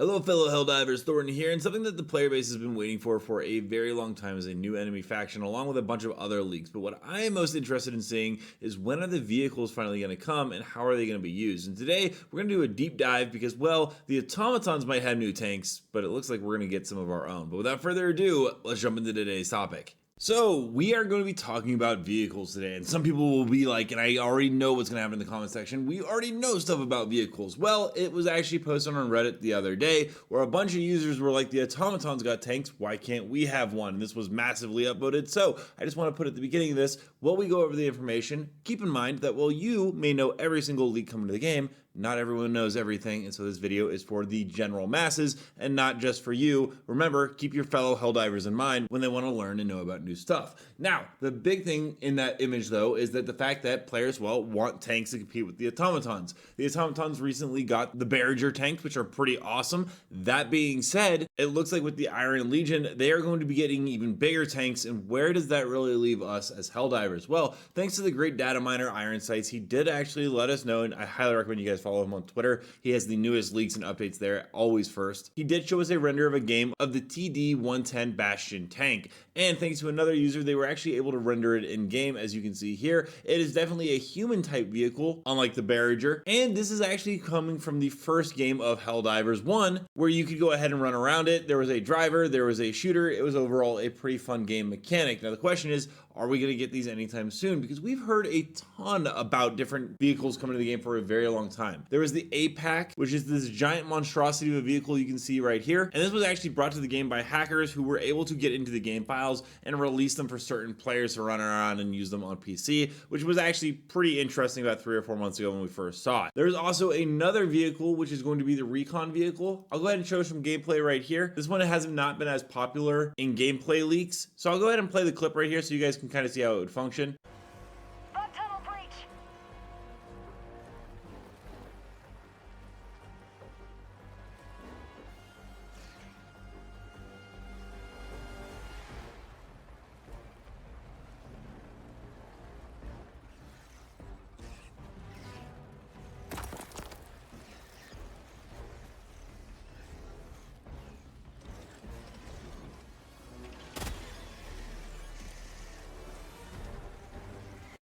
Hello fellow Helldivers, Thornton here, and something that the player base has been waiting for a very long time is a new enemy faction along with a bunch of other leaks. But what I am most interested in seeing is when are the vehicles finally going to come and how are they going to be used. And today we're going to do a deep dive because, well, the automatons might have new tanks, but it looks like we're going to get some of our own. But without further ado, let's jump into today's topic. So, we are going to be talking about vehicles today, and some people will be like, and I already know what's going to happen in the comment section, we already know stuff about vehicles. Well, it was actually posted on Reddit the other day, where a bunch of users were like, the automatons got tanks, why can't we have one? And this was massively upvoted, so I just want to put at the beginning of this, while we go over the information, keep in mind that while you may know every single leak coming to the game, not everyone knows everything, and so this video is for the general masses and not just for you. Remember, keep your fellow Helldivers in mind when they want to learn and know about new stuff. Now, the big thing in that image, though, is that the fact that players, well, want tanks to compete with the automatons. The automatons recently got the Barrager tanks, which are pretty awesome. That being said, it looks like with the Iron Legion, they are going to be getting even bigger tanks, and where does that really leave us as Helldivers? Well, thanks to the great data miner Iron Sights, he did actually let us know, and I highly recommend you guys follow him on Twitter. He has the newest leaks and updates there, always first. He did show us a render of a game of the TD-110 Bastion tank, and thanks to another user, they were actually able to render it in game, as you can see here. It is definitely a human type vehicle, unlike the Barrager, and this is actually coming from the first game of Helldivers 1, where you could go ahead and run around it. There was a driver, there was a shooter. It was overall a pretty fun game mechanic. Now the question is, are we going to get these anytime soon? Because we've heard a ton about different vehicles coming to the game for a very long time. There was the APAC, which is this giant monstrosity of a vehicle you can see right here. And this was actually brought to the game by hackers who were able to get into the game files and release them for certain players to run around and use them on PC, which was actually pretty interesting about 3 or 4 months ago when we first saw it. There's also another vehicle, which is going to be the Recon vehicle. I'll go ahead and show some gameplay right here. This one has not been as popular in gameplay leaks. So I'll go ahead and play the clip right here so you guys can kind of see how it would function. Tunnel breach.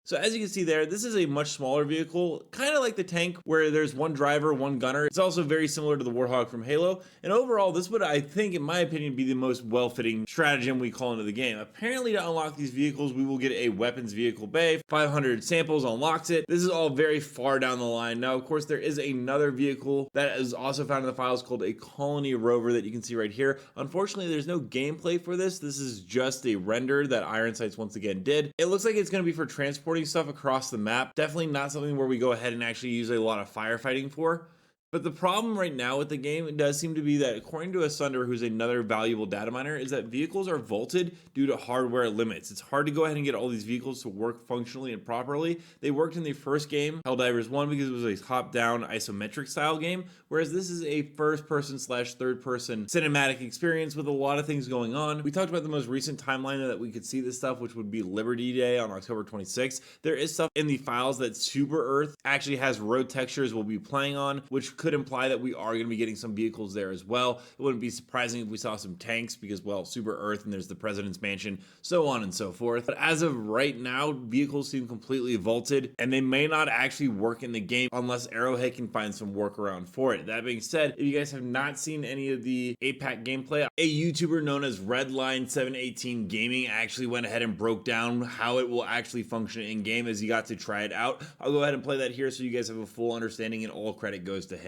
So as you can see there, this is a much smaller vehicle, kind of like the tank where there's one driver, one gunner. It's also very similar to the Warthog from Halo. And overall, this would, I think, in my opinion, be the most well-fitting stratagem we call into the game. Apparently, to unlock these vehicles, we will get a weapons vehicle bay. 500 samples unlocks it. This is all very far down the line. Now, of course, there is another vehicle that is also found in the files called a Colony Rover that you can see right here. Unfortunately, there's no gameplay for this. This is just a render that Iron Sights once again did. It looks like it's going to be for transporting stuff across the map. Definitely not something where we go ahead and actually use a lot of firefighting for. But the problem right now with the game, it does seem to be that according to Asunder, who's another valuable data miner, is that vehicles are vaulted due to hardware limits. It's hard to go ahead and get all these vehicles to work functionally and properly. They worked in the first game, Helldivers 1, because it was a top-down isometric style game, whereas this is a first-person slash third-person cinematic experience with a lot of things going on. We talked about the most recent timeline that we could see this stuff, which would be Liberty Day on October 26th. There is stuff in the files that Super Earth actually has road textures we'll be playing on, which could imply that we are going to be getting some vehicles there as well. It wouldn't be surprising if we saw some tanks because, well, Super Earth and there's the President's Mansion, so on and so forth. But as of right now, vehicles seem completely vaulted and they may not actually work in the game unless Arrowhead can find some workaround for it. That being said, if you guys have not seen any of the APAC gameplay, a YouTuber known as Redline718 Gaming actually went ahead and broke down how it will actually function in game as he got to try it out. I'll go ahead and play that here so you guys have a full understanding and all credit goes to him.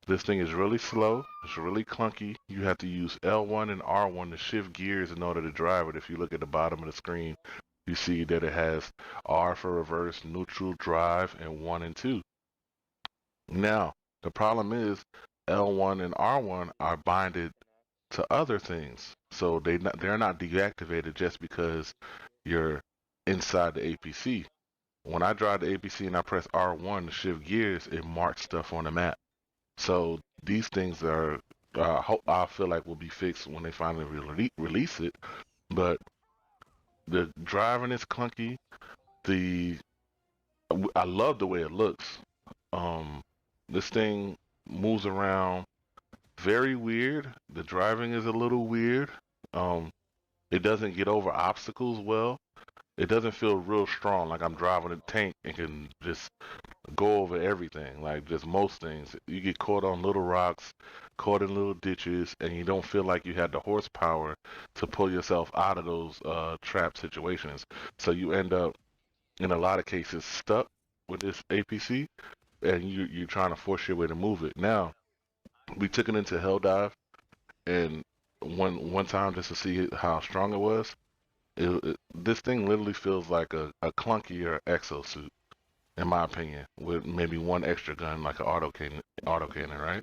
This thing is really slow, it's really clunky. You have to use L1 and R1 to shift gears in order to drive it. If you look at the bottom of the screen, you see that it has R for reverse, neutral, drive, and 1 and 2. Now, the problem is L1 and R1 are binded to other things. So they're not deactivated just because you're inside the APC. When I drive the APC and I press R1 to shift gears, it marks stuff on the map. So these things are, I feel like will be fixed when they finally release it. But the driving is clunky. I love the way it looks. This thing moves around very weird. The driving is a little weird. It doesn't get over obstacles well. It doesn't feel real strong, like I'm driving a tank and can just go over everything, like just most things. You get caught on little rocks, caught in little ditches, and you don't feel like you had the horsepower to pull yourself out of those trap situations. So you end up, in a lot of cases, stuck with this APC, and you're trying to force your way to move it. Now, we took it into Helldive, and one time just to see how strong it was. This thing literally feels like a clunkier exosuit, in my opinion, with maybe one extra gun like an autocannon, right?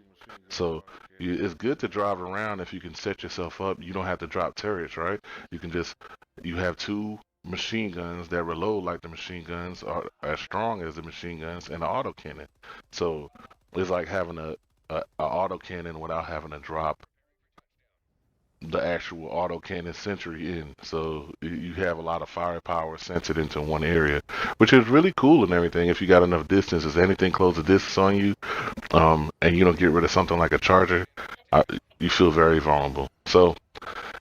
So it's good to drive around if you can set yourself up. You don't have to drop turrets, right? You can just you have two machine guns that reload like the machine guns, are as strong as the machine guns, and an autocannon. So it's like having a autocannon without having to drop the actual autocannon sentry in. So you have a lot of firepower centered into one area, which is really cool and everything. If you got enough distance, if anything close the distance on you, and you don't get rid of something like a charger, you feel very vulnerable. So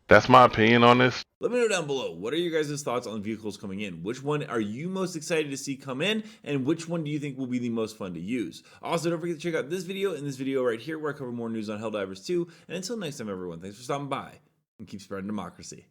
that's my opinion on this. Let me know down below, what are your guys' thoughts on vehicles coming in? Which one are you most excited to see come in, and which one do you think will be the most fun to use? Also, don't forget to check out this video and this video right here where I cover more news on Helldivers 2. And until next time, everyone, thanks for stopping by, and keep spreading democracy.